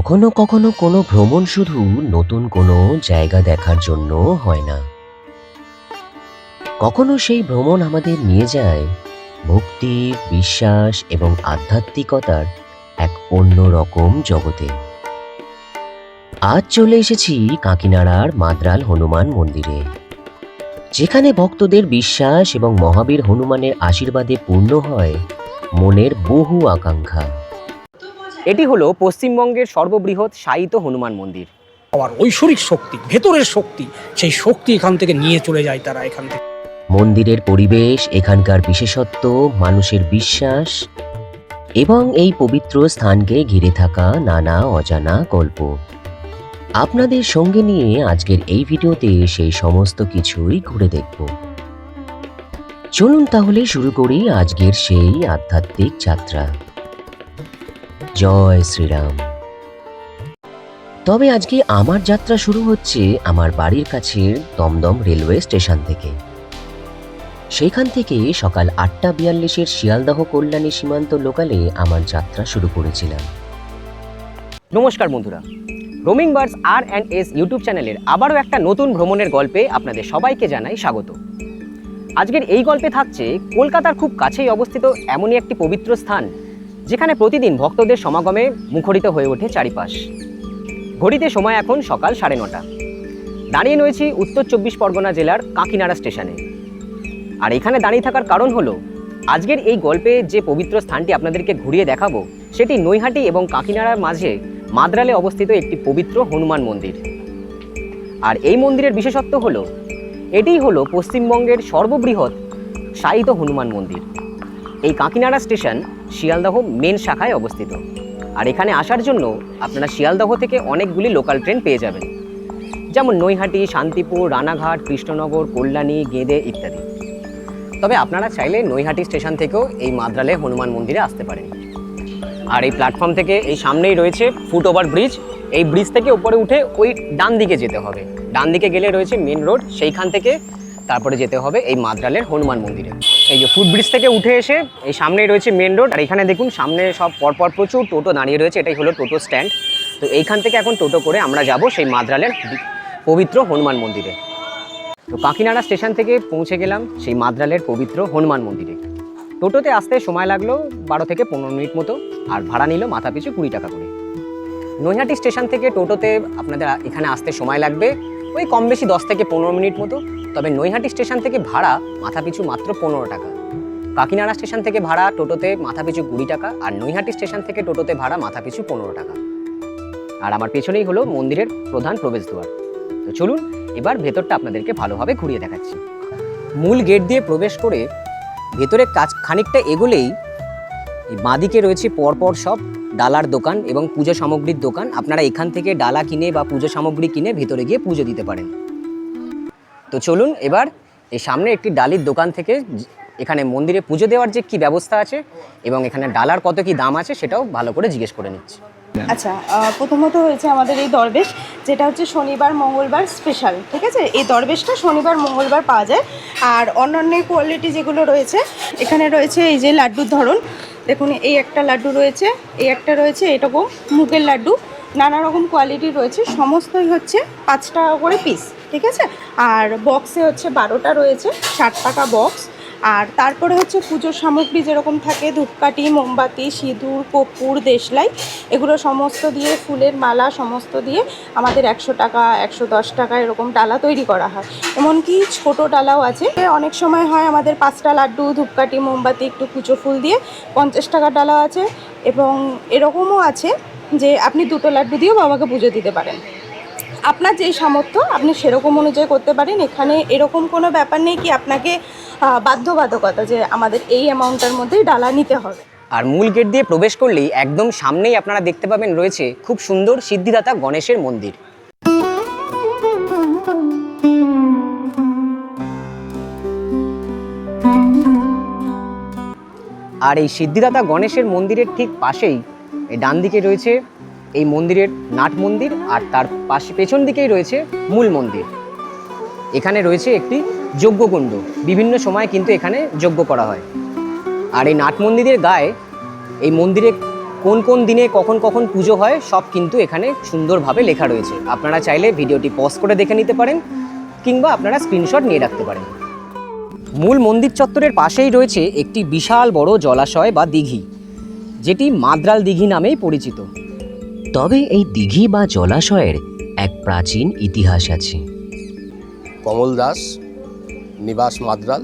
কখনো কখনো কোনো ভ্রমণ শুধু নতুন কোনো জায়গা দেখার জন্য হয় না। কখনো সেই ভ্রমণ আমাদের নিয়ে যায় ভক্তি, বিশ্বাস এবং আধ্যাত্মিকতার এক অন্যরকম জগতে। আজ চলে এসেছি কাকিনাড়ার মাদ্রাল হনুমান মন্দিরে, যেখানে ভক্তদের বিশ্বাস এবং মহাবীর হনুমানের আশীর্বাদে পূর্ণ হয় মনের বহু আকাঙ্ক্ষা। এটি হলো পশ্চিমবঙ্গের সর্ববৃহৎ শায়িত হনুমান মন্দির। আবার ঐশ্বরিক শক্তি, ভেতরের শক্তি, সেই শক্তি এখান থেকে নিয়ে চলে যায় তারা এখান থেকে। মন্দিরের পরিবেশ, এখানকার বিশেষত্ব, মানুষের বিশ্বাস এবং এই পবিত্র স্থানকে ঘিরে থাকা নানা অজানা গল্প আপনাদের সঙ্গে নিয়ে আজকের এই ভিডিওতে সেই সমস্ত কিছুই ঘুরে দেখব। চলুন তাহলে শুরু করি আজকের সেই আধ্যাত্মিক যাত্রা। জয় শ্রীরাম। তবে আজকে আমার যাত্রা শুরু হচ্ছে আমার বাড়ির কাছের দমদম রেলওয়ে স্টেশন থেকে। সেখান থেকে সকাল 8:42 শিয়ালদহ কল্যাণী সীমান্ত লোকালে আমার যাত্রা শুরু করেছিলাম। নমস্কার বন্ধুরা, রোমিং বার্ডস R&S ইউটিউব চ্যানেলের আবারও একটা নতুন ভ্রমণের গল্পে আপনাদের সবাইকে জানাই স্বাগত। আজকের এই গল্পে থাকছে কলকাতার খুব কাছেই অবস্থিত এমনই একটি পবিত্র স্থান, যেখানে প্রতিদিন ভক্তদের সমাগমে মুখরিত হয়ে ওঠে চারিপাশ। ঘড়িতে সময় এখন সকাল 9:30। দাঁড়িয়ে রয়েছি উত্তর 24 পরগনা জেলার কাকিনাড়া স্টেশনে। আর এখানে দাঁড়িয়ে থাকার কারণ হলো, আজকের এই গল্পে যে পবিত্র স্থানটি আপনাদেরকে ঘুরিয়ে দেখাবো সেটি নৈহাটি এবং কাকিনাড়ার মাঝে মাদ্রালে অবস্থিত একটি পবিত্র হনুমান মন্দির। আর এই মন্দিরের বিশেষত্ব হলো, এটিই হলো পশ্চিমবঙ্গের সর্ববৃহৎ শায়িত হনুমান মন্দির। এই কাকিনাড়া স্টেশন শিয়ালদহ মেন শাখায় অবস্থিত। আর এখানে আসার জন্য আপনারা শিয়ালদহ থেকে অনেকগুলি লোকাল ট্রেন পেয়ে যাবেন, যেমন নৈহাটি, শান্তিপুর, রানাঘাট, কৃষ্ণনগর, কল্যাণী, গেদে ইত্যাদি। তবে আপনারা চাইলে নৈহাটি স্টেশন থেকেও এই মাদ্রালে হনুমান মন্দিরে আসতে পারেন। আর এই প্ল্যাটফর্ম থেকে এই সামনেই রয়েছে ফুট ওভার ব্রিজ। এই ব্রিজ থেকে উপরে উঠে ওই ডান দিকে যেতে হবে। ডান দিকে গেলে রয়েছে মেন রোড, সেইখান থেকে তারপরে যেতে হবে এই মাদ্রালের হনুমান মন্দিরে। এই যে ফুট ব্রিজ থেকে উঠে এসে এই সামনেই রয়েছে মেন রোড। আর এখানে দেখুন সামনে সব পরপর প্রচুর টোটো দাঁড়িয়ে রয়েছে, এটাই হলো টোটো স্ট্যান্ড। তো এইখান থেকে এখন টোটো করে আমরা যাব সেই মাদ্রালের পবিত্র হনুমান মন্দিরে। তো কাকিনাড়া স্টেশন থেকে পৌঁছে গেলাম সেই মাদ্রালের পবিত্র হনুমান মন্দিরে। টোটোতে আসতে সময় লাগলো 12 থেকে 15 মিনিট মতো, আর ভাড়া নিল মাথাপিছু 20 টাকা করে। নৈহাটি স্টেশন থেকে টোটোতে আপনাদের এখানে আসতে সময় লাগবে ওই কম বেশি 10 থেকে 15 মিনিট মতো। তবে নৈহাটি স্টেশন থেকে ভাড়া মাথাপিছু মাত্র 15 টাকা। কাকিনাড়া স্টেশন থেকে ভাড়া টোটোতে মাথাপিছু 20 টাকা, আর নৈহাটি স্টেশন থেকে টোটোতে ভাড়া মাথাপিছু 15 টাকা। আর আমার পেছনেই হলো মন্দিরের প্রধান প্রবেশদ্বার। তো চলুন এবার ভেতরটা আপনাদেরকে ভালোভাবে ঘুরিয়ে দেখাচ্ছি। মূল গেট দিয়ে প্রবেশ করে ভেতরে খানিকটা এগোলেই এই বাঁদিকে রয়েছে পরপর সব ডালার দোকান এবং পুজো সামগ্রীর দোকান। আপনারা এখান থেকে ডালা কিনে বা পুজো সামগ্রী কিনে ভেতরে গিয়ে পুজো দিতে পারেন। তো চলুন এবার এই সামনে একটি ডালির দোকান থেকে এখানে মন্দিরে পুজো দেওয়ার যে কী ব্যবস্থা আছে এবং এখানে ডালার কত কি দাম আছে সেটাও ভালো করে জিজ্ঞেস করে নিচ্ছি। আচ্ছা, প্রথমত হয়েছে আমাদের এই দরবেশ, যেটা হচ্ছে শনিবার মঙ্গলবার স্পেশাল, ঠিক আছে? এই দরবেশটা শনিবার মঙ্গলবার পাওয়া যায়। আর অন্যান্য কোয়ালিটি যেগুলো রয়েছে, এখানে রয়েছে এই যে লাড্ডুর ধরন দেখুন, এই একটা লাড্ডু রয়েছে, এই একটা রয়েছে এরকম মুগের লাড্ডু, নানা রকম কোয়ালিটি রয়েছে। সমস্তই হচ্ছে 5 টাকা করে পিস, ঠিক আছে? আর বক্সে হচ্ছে 12টা রয়েছে, 60 টাকা বক্স। আর তারপরে হচ্ছে পুজোর সামগ্রী যেরকম থাকে, ধূপকাঠি, মোমবাতি, সিঁদুর, কর্পূর, দেশলাই, এগুলো সমস্ত দিয়ে, ফুলের মালা সমস্ত দিয়ে আমাদের 100 টাকা 110 টাকা এরকম ডালা তৈরি করা হয়। এমনকি ছোট ডালাও আছে। অনেক সময় হয় আমাদের 5টা লাড্ডু, ধূপকাঠি, মোমবাতি, একটু কুচো ফুল দিয়ে 50 টাকার ডালা আছে। এবং এরকমও আছে যে আপনি 2টো লাড্ডু দিয়েও বাবাকে পুজো দিতে পারেন। আপনার যেই সামর্থ্য আপনি সেরকম অনুযায়ী করতে পারেন। এখানে এরকম কোনো ব্যাপার নেই কি আপনাকে বাধ্যবাধকতা যে আমাদের এই অ্যামাউন্টের মধ্যেই ডালা নিতে হবে। আর মূল গেট দিয়ে প্রবেশ করলেই একদম সামনেই আপনারা দেখতে পাবেন রয়েছে খুব সুন্দর সিদ্ধিদাতা গণেশের মন্দির। আর এই সিদ্ধিদাতা গণেশের মন্দিরের ঠিক পাশেই এই ডান দিকে রয়েছে এই মন্দিরের নাট মন্দির, আর তার পেছন দিকেই রয়েছে মূল মন্দির। এখানে রয়েছে একটি যজ্ঞকুণ্ড, বিভিন্ন সময় কিন্তু এখানে যজ্ঞ করা হয়। আর এই নাট মন্দিরের গায়ে এই মন্দিরে কোন কোন দিনে কখন কখন পুজো হয় সব কিন্তু এখানে সুন্দরভাবে লেখা রয়েছে। আপনারা চাইলে ভিডিওটি পজ করে দেখে নিতে পারেন কিংবা আপনারা স্ক্রিনশট নিয়ে রাখতে পারেন। মূল মন্দির চত্বরের পাশেই রয়েছে একটি বিশাল বড় জলাশয় বা দিঘি, যেটি মাদ্রাল দিঘি নামেই পরিচিত। তবে এই দিঘি বা জলাশয়ের এক প্রাচীন ইতিহাস আছে। কমল দাস, নিবাস মাদ্রাল,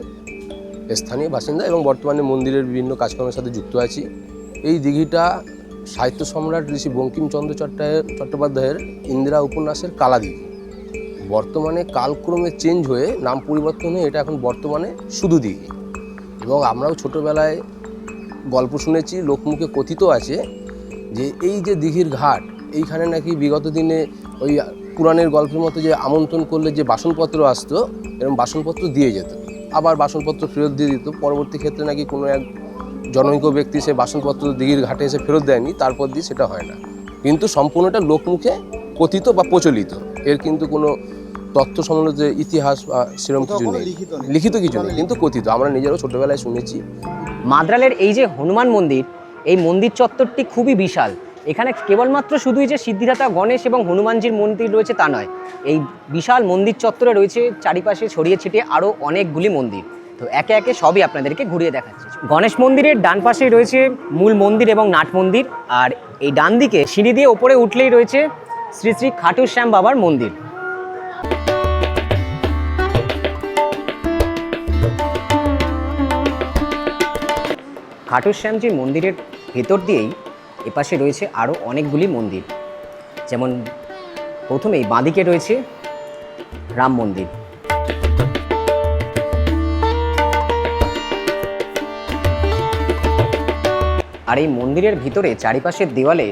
স্থানীয় বাসিন্দা এবং বর্তমানে মন্দিরের বিভিন্ন কাজকর্মের সাথে যুক্ত আছি। এই দিঘিটা সাহিত্য সম্রাট ঋষি বঙ্কিমচন্দ্র চট্টোপাধ্যায়ের ইন্দিরা উপন্যাসের কালা দিঘি। বর্তমানে কালক্রমে চেঞ্জ হয়ে নাম পরিবর্তন হয়ে এটা এখন বর্তমানে শুধু দিঘি। এবং আমরাও ছোটোবেলায় গল্প শুনেছি, লোকমুখে কথিত আছে যে এই যে দিঘির ঘাট, এইখানে নাকি বিগত দিনে ওই পুরাণের গল্পের মতো যে আমন্ত্রণ করলে যে বাসনপত্র আসতো, এরকম বাসনপত্র দিয়ে যেত, আবার বাসনপত্র ফেরত দিয়ে দিত। পরবর্তী ক্ষেত্রে নাকি কোনো এক জনৈক ব্যক্তি সে বাসনপত্র দিঘির ঘাটে এসে ফেরত দেয়নি, তারপর দিয়ে সেটা হয় না। কিন্তু সম্পূর্ণটা লোকমুখে কথিত বা প্রচলিত, এর কিন্তু কোনো তথ্য সম্বন্ধে যে ইতিহাস বা সেরকম কিছু নেই, লিখিত কিছু নেই, কিন্তু কথিত আমরা নিজেরাও ছোটোবেলায় শুনেছি। মাদ্রালের এই যে হনুমান মন্দির, এই মন্দির চত্বরটি খুবই বিশাল। এখানে কেবলমাত্র শুধুই যে সিদ্ধিদাতা গণেশ এবং হনুমানজির মন্দির রয়েছে তা নয়, এই বিশাল মন্দির চত্বরে রয়েছে চারিপাশে ছড়িয়ে ছিটিয়ে আরও অনেকগুলি মন্দির। তো একে একে সবই আপনাদেরকে ঘুরিয়ে দেখাচ্ছি। গণেশ মন্দিরের ডান পাশেই রয়েছে মূল মন্দির এবং নাট মন্দির, আর এই ডান দিকে সিঁড়ি দিয়ে ওপরে উঠলেই রয়েছে শ্রী শ্রী খাটু শ্যাম বাবার মন্দির। খাটু শ্যামজির মন্দিরের ভেতর দিয়েই এপাশে রয়েছে আরও অনেকগুলি মন্দির, যেমন প্রথমেই বাঁদিকে রয়েছে রাম মন্দির। আর এই মন্দিরের ভিতরে চারিপাশের দেওয়ালে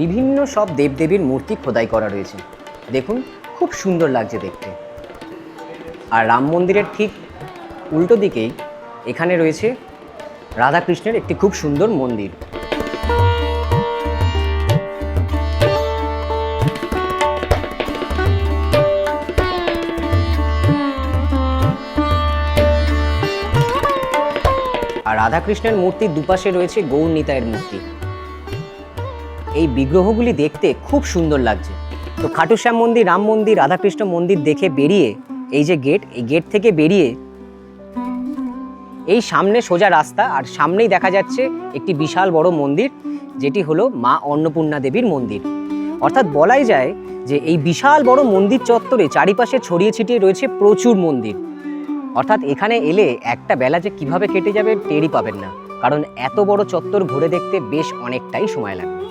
বিভিন্ন সব দেবদেবীর মূর্তি খোদাই করা রয়েছে, দেখুন খুব সুন্দর লাগছে দেখতে। আর রাম মন্দিরের ঠিক উল্টো দিকেই এখানে রয়েছে রাধাকৃষ্ণের একটি খুব সুন্দর মন্দির। আর রাধাকৃষ্ণের মূর্তির দুপাশে রয়েছে গৌর নিতাইয়ের মূর্তি। এই বিগ্রহগুলি দেখতে খুব সুন্দর লাগছে। তো খাটু শ্যাম মন্দির, রাম মন্দির, রাধাকৃষ্ণ মন্দির দেখে বেরিয়ে এই যে গেট, এই গেট থেকে বেরিয়ে এই সামনে সোজা রাস্তা, আর সামনেই দেখা যাচ্ছে একটি বিশাল বড় মন্দির, যেটি হলো মা অন্নপূর্ণা দেবীর মন্দির। অর্থাৎ বলাই যায় যে এই বিশাল বড় মন্দির চত্বরে চারিপাশে ছড়িয়ে ছিটিয়ে রয়েছে প্রচুর মন্দির। অর্থাৎ এখানে এলে একটা বেলা যে কিভাবে কেটে যাবে টেরই পাবেন না, কারণ এত বড় চত্বর ঘুরে দেখতে বেশ অনেকটাই সময় লাগবে।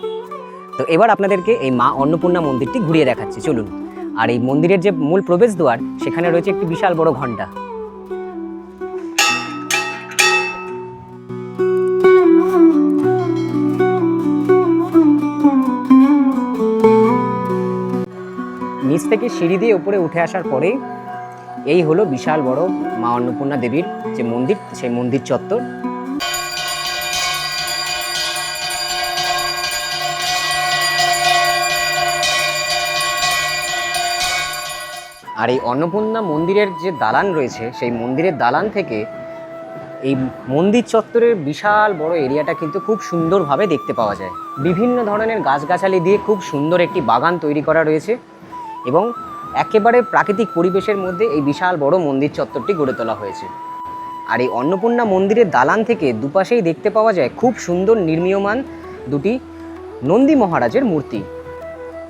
তো এবার আপনাদেরকে এই মা অন্নপূর্ণা মন্দিরটি ঘুরিয়ে দেখাচ্ছি, চলুন। আর এই মন্দিরের যে মূল প্রবেশদ্বার, সেখানে রয়েছে একটি বিশাল বড় ঘণ্টা। নিচ থেকে সিঁড়ি দিয়ে উপরে উঠে আসার পরেই এই হলো বিশাল বড় মা অন্নপূর্ণা দেবীর যে মন্দির, সেই মন্দির চত্বর। আর এই অন্নপূর্ণা মন্দিরের যে দালান রয়েছে, সেই মন্দিরের দালান থেকে এই মন্দির চত্বরের বিশাল বড় এরিয়াটা কিন্তু খুব সুন্দরভাবে দেখতে পাওয়া যায়। বিভিন্ন ধরনের গাছগাছালি দিয়ে খুব সুন্দর একটি বাগান তৈরি করা রয়েছে এবং একেবারে প্রাকৃতিক পরিবেশের মধ্যে এই বিশাল বড় মন্দির চত্বরটি গড়ে তোলা হয়েছে। আর এই অন্নপূর্ণা মন্দিরের দালান থেকে দুপাশেই দেখতে পাওয়া যায় খুব সুন্দর নির্মীয়মান দুটি নন্দী মহারাজের মূর্তি।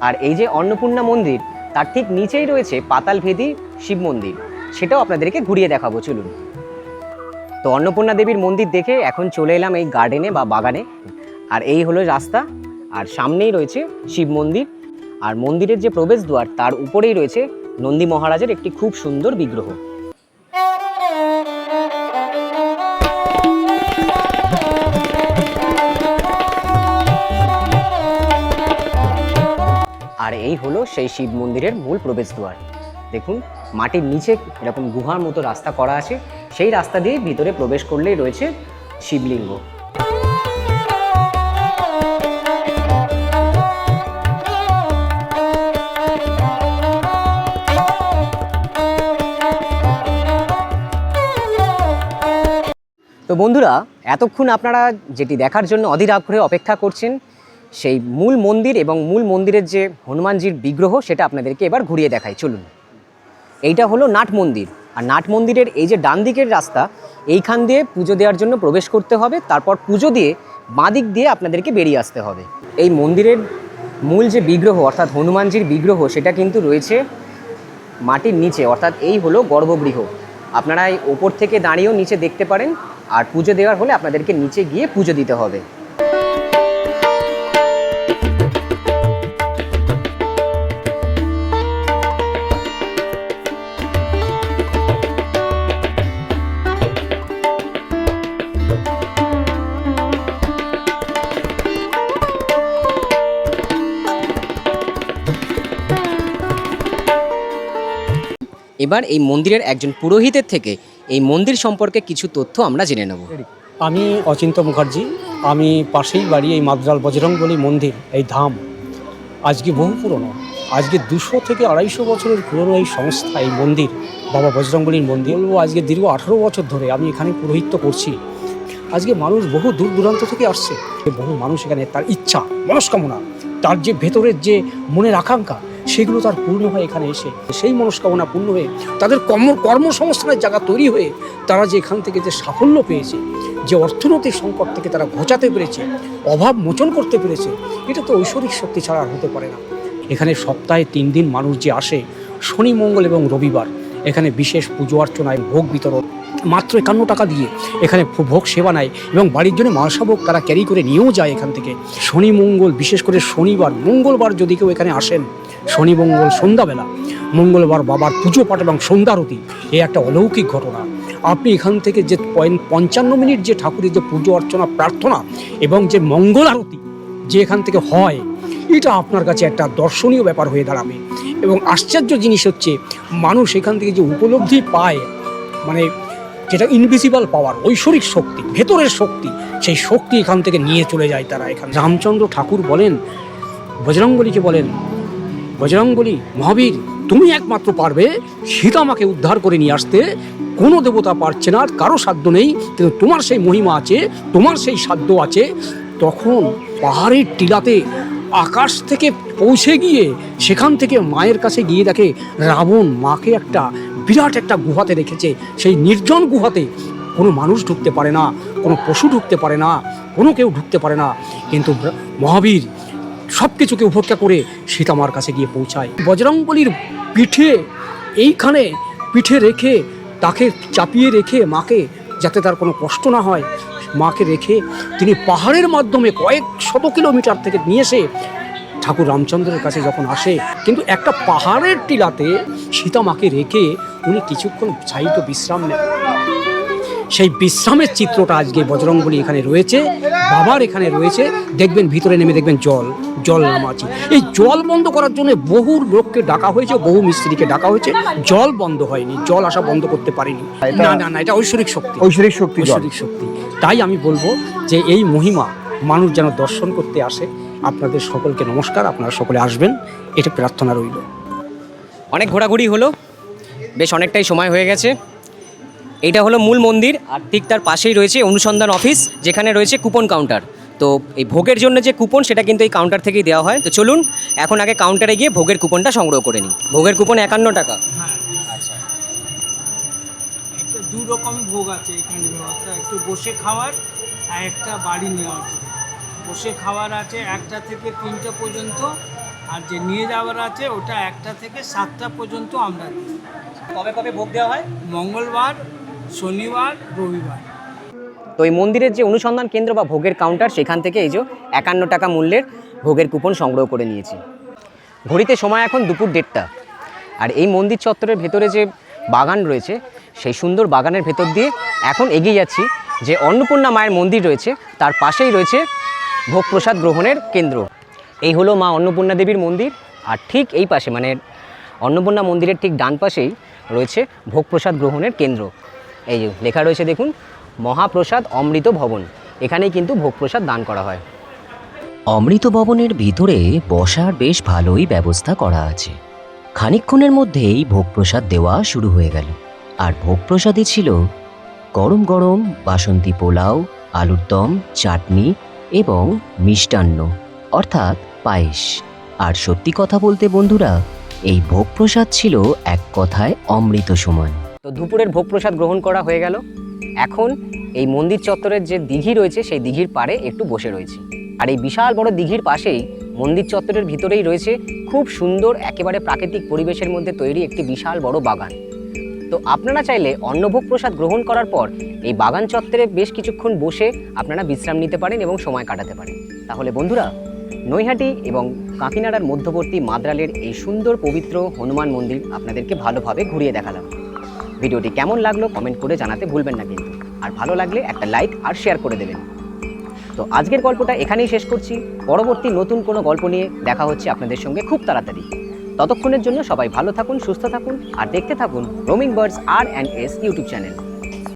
আর এই যে অন্নপূর্ণা মন্দির, তার ঠিক নিচেই রয়েছে পাতালভেদী শিব মন্দির, সেটাও আপনাদেরকে ঘুরিয়ে দেখাবো, চলুন। তো অন্নপূর্ণা দেবীর মন্দির দেখে এখন চলে এলাম এই গার্ডেনে বা বাগানে। আর এই হলো রাস্তা, আর সামনেই রয়েছে শিব মন্দির, আর মন্দিরের যে প্রবেশদ্বার তার উপরেই রয়েছে নন্দী মহারাজের একটি খুব সুন্দর বিগ্রহ। আর এই হলো সেই শিব মন্দিরের মূল প্রবেশদ্বার। দেখুন মাটির নিচে এরকম গুহার মতো রাস্তা করা আছে, সেই রাস্তা দিয়ে ভিতরে প্রবেশ করলেই রয়েছে শিবলিঙ্গ। তো বন্ধুরা, এতক্ষণ আপনারা যেটি দেখার জন্য অধীর আগ্রহে অপেক্ষা করছেন, সেই মূল মন্দির এবং মূল মন্দিরের যে হনুমানজির বিগ্রহ সেটা আপনাদেরকে এবার ঘুরিয়ে দেখাই, চলুন। এইটা হলো নাট মন্দির, আর নাট মন্দিরের এই যে ডান দিকের রাস্তা, এইখান দিয়ে পুজো দেওয়ার জন্য প্রবেশ করতে হবে, তারপর পুজো দিয়ে বাঁ দিক দিয়ে আপনাদেরকে বেরিয়ে আসতে হবে। এই মন্দিরের মূল যে বিগ্রহ অর্থাৎ হনুমানজির বিগ্রহ সেটা কিন্তু রয়েছে মাটির নিচে, অর্থাৎ এই হলো গর্ভগৃহ। আপনারা এই ওপর থেকে দাঁড়িয়েও নিচে দেখতে পারেন, আর পুজো দেওয়ার হলে আপনাদেরকে নিচে গিয়ে পুজো দিতে হবে। এবার এই মন্দিরের একজন পুরোহিতের থেকে এই মন্দির সম্পর্কে কিছু তথ্য আমরা জেনে নেব। আমি অচিন্ত মুখার্জি, আমি পাশেই বাড়ি এই মাদ্রাল বজরংবলী মন্দির, এই ধাম আজকে বহু পুরনো, আজকে 200 থেকে 250 বছরের পুরনো এই সংস্থা, এই মন্দির বাবা বজরংবলীর মন্দির। বলবো আজকে দীর্ঘ 18 বছর ধরে আমি এখানে পুরোহিত্য করছি। আজকে মানুষ বহু দূর দূরান্ত থেকে আসছে, বহু মানুষ এখানে তার ইচ্ছা মনস্কামনা, তার যে ভেতরের যে মনের আকাঙ্ক্ষা সেগুলো তার পূর্ণ হয় এখানে এসে, সেই মনস্কামনা পূর্ণ হয়ে তাদের কর্মসংস্থানের জায়গা তৈরি হয়ে তারা যে এখান থেকে যে সাফল্য পেয়েছে, যে অর্থনৈতিক সংকট থেকে তারা ঘোচাতে পেরেছে, অভাব মোচন করতে পেরেছে, এটা তো ঐশ্বরিক শক্তি ছাড়া আর হতে পারে না। এখানে সপ্তাহে 3 দিন মানুষ যে আসে, শনি মঙ্গল এবং রবিবার, এখানে বিশেষ পুজো অর্চনায় ভোগ বিতরণ মাত্র 51 টাকা দিয়ে এখানে ভোগ সেবা নেয়, এবং বাড়ির জন্য মালসা ভোগ তারা ক্যারি করে নিয়েও যায় এখান থেকে। শনি মঙ্গল, বিশেষ করে শনিবার মঙ্গলবার যদি কেউ এখানে আসেন, শনি মঙ্গল সন্ধ্যাবেলা, মঙ্গলবার বাবার পুজো পাঠ এবং সন্ধ্যারতি, এই একটা অলৌকিক ঘটনা। আপনি এখান থেকে যে 55 মিনিট যে ঠাকুরের যে পুজো অর্চনা প্রার্থনা এবং যে মঙ্গল আরতি যে এখান থেকে হয়, এটা আপনার কাছে একটা দর্শনীয় ব্যাপার হয়ে দাঁড়াবে। এবং আশ্চর্য জিনিস হচ্ছে, মানুষ এখান থেকে যে উপলব্ধি পায়, মানে যেটা ইনভিজিবল পাওয়ার, ঐশ্বরিক শক্তি, ভেতরের শক্তি, সেই শক্তি এখান থেকে নিয়ে চলে যায় তারা। এখানে রামচন্দ্র ঠাকুর বলেন, বজরংবলীকে বলেন, বজরংবলী মহাবীর, তুমি একমাত্র পারবে সীতামাকে উদ্ধার করে নিয়ে আসতে, কোনো দেবতা পারছে না, কারো সাধ্য নেই, কিন্তু তোমার সেই মহিমা আছে, তোমার সেই সাধ্য আছে। তখন পাহাড়ের টিলাতে আকাশ থেকে পৌঁছে গিয়ে সেখান থেকে মায়ের কাছে গিয়ে দেখে রাবণ মাকে একটা বিরাট একটা গুহাতে রেখেছে। সেই নির্জন গুহাতে কোনো মানুষ ঢুকতে পারে না, কোনো পশু ঢুকতে পারে না, কোনো কেউ ঢুকতে পারে না, কিন্তু মহাবীর সব কিছুকে উপেক্ষা করে সীতামার কাছে গিয়ে পৌঁছায়। বজরংবলীর পিঠে, এইখানে পিঠে রেখে, তাকে চাপিয়ে রেখে মাকে, যাতে তার কোনো কষ্ট না হয়, মাকে রেখে তিনি পাহাড়ের মাধ্যমে কয়েক শত কিলোমিটার থেকে নিয়ে এসে ঠাকুর রামচন্দ্রের কাছে যখন আসে, কিন্তু একটা পাহাড়ের টিলাতে সীতামাকে রেখে উনি কিছুক্ষণ সাহিত্য বিশ্রাম নেন। সেই বিশ্রামের চিত্রটা আজকে বজরংবলী এখানে রয়েছে, বাবার এখানে রয়েছে। দেখবেন ভিতরে নেমে দেখবেন জল নামাচ্ছে। এই জল বন্ধ করার জন্য বহু লোককে ডাকা হয়েছে, বহু মিস্ত্রিকে ডাকা হয়েছে, জল বন্ধ হয়নি, জল আসা বন্ধ করতে পারিনি। না, এটা ঐশ্বরিক শক্তি, ঐশ্বরিক শক্তি। তাই আমি বলবো যে এই মহিমা মানুষ যেন দর্শন করতে আসে। আপনাদের সকলকে নমস্কার, আপনারা সকলে আসবেন, এটা প্রার্থনা রইল। অনেক ঘোরাঘুরি হলো, বেশ অনেকটাই সময় হয়ে গেছে। এইটা হলো মূল মন্দির, আর ঠিক তার পাশেই রয়েছে অনুসন্ধান অফিস, যেখানে রয়েছে কুপন কাউন্টার। তো এই ভোগের জন্য যে কুপন সেটা কিন্তু এই কাউন্টার থেকেই দেওয়া হয়। তো চলুন এখন আগে কাউন্টারে গিয়ে ভোগের কুপনটা সংগ্রহ করে নিই। ভোগের কুপন 51 টাকা। আচ্ছা, একটা 2 রকম ভোগ আছে এখানে ব্যবস্থা, একটু বসে খাওয়ার আর একটা বাড়ি নেওয়ার জন্য। বসে খাওয়ার আছে 1টা থেকে 3টা পর্যন্ত, আর যে নিয়ে যাওয়ার আছে ওটা 1টা থেকে 7টা পর্যন্ত আমরা দিই। কবে কবে ভোগ দেওয়া হয়? মঙ্গলবার, শনিবার, রবিবার। তো এই মন্দিরের যে অনুসন্ধান কেন্দ্র বা ভোগের কাউন্টার, সেখান থেকে এই যে 51 টাকা মূল্যের ভোগের কুপন সংগ্রহ করে নিয়েছি। ঘড়িতে সময় এখন দুপুর 1:30, আর এই মন্দির চত্বরের ভেতরে যে বাগান রয়েছে, সেই সুন্দর বাগানের ভেতর দিয়ে এখন এগিয়ে যাচ্ছি। যে অন্নপূর্ণা মায়ের মন্দির রয়েছে তার পাশেই রয়েছে ভোগ প্রসাদ গ্রহণের কেন্দ্র। এই হলো মা অন্নপূর্ণা দেবীর মন্দির, আর ঠিক এই পাশে মানে অন্নপূর্ণা মন্দিরের ঠিক ডান পাশেই রয়েছে ভোগ প্রসাদ গ্রহণের কেন্দ্র। এই যে লেখা রয়েছে দেখুন, মহাপ্রসাদ অমৃত ভবন। এখানেই কিন্তু ভোগ প্রসাদ দান করা হয়। অমৃত ভবনের ভিতরে বসার বেশ ভালোই ব্যবস্থা করা আছে। খানিকক্ষণের মধ্যেই ভোগ প্রসাদ দেওয়া শুরু হয়ে গেল, আর ভোগ প্রসাদে ছিল গরম গরম বাসন্তী পোলাও, আলুর দম, চাটনি এবং মিষ্টান্ন। অর্থাৎ পায়েস। আর সত্যি কথা বলতে বন্ধুরা, এই ভোগ প্রসাদ ছিল এক কথায় অমৃত সমান। তো দুপুরের ভোগ প্রসাদ গ্রহণ করা হয়ে গেল। এখন এই মন্দির চত্বরের যে দিঘি রয়েছে সেই দিঘির পাড়ে একটু বসে রয়েছি। আর এই বিশাল বড় দিঘির পাশেই মন্দির চত্বরের ভিতরেই রয়েছে খুব সুন্দর একেবারে প্রাকৃতিক পরিবেশের মধ্যে তৈরি একটি বিশাল বড় বাগান। তো আপনারা চাইলে অন্নভোগ প্রসাদ গ্রহণ করার পর এই বাগান চত্বরে বেশ কিছুক্ষণ বসে আপনারা বিশ্রাম নিতে পারেন এবং সময় কাটাতে পারেন। তাহলে বন্ধুরা, নৈহাটি এবং কাকিনাড়ার মধ্যবর্তী মাদ্রালের এই সুন্দর পবিত্র হনুমান মন্দির আপনাদেরকে ভালোভাবে ঘুরিয়ে দেখালাম। ভিডিওটি কেমন লাগলো কমেন্ট করে জানাতে ভুলবেন না কিন্তু। আর ভালো লাগলে একটা লাইক আর শেয়ার করে দেবেন। তো আজকের গল্পটা এখানেই শেষ করছি। পরবর্তী নতুন কোনো গল্প নিয়ে দেখা হচ্ছে আপনাদের সঙ্গে খুব তাড়াতাড়ি। ততক্ষণের জন্য সবাই ভালো থাকুন, সুস্থ থাকুন আর দেখতে থাকুন রোমিং বার্ডস আর&এস ইউটিউব চ্যানেল।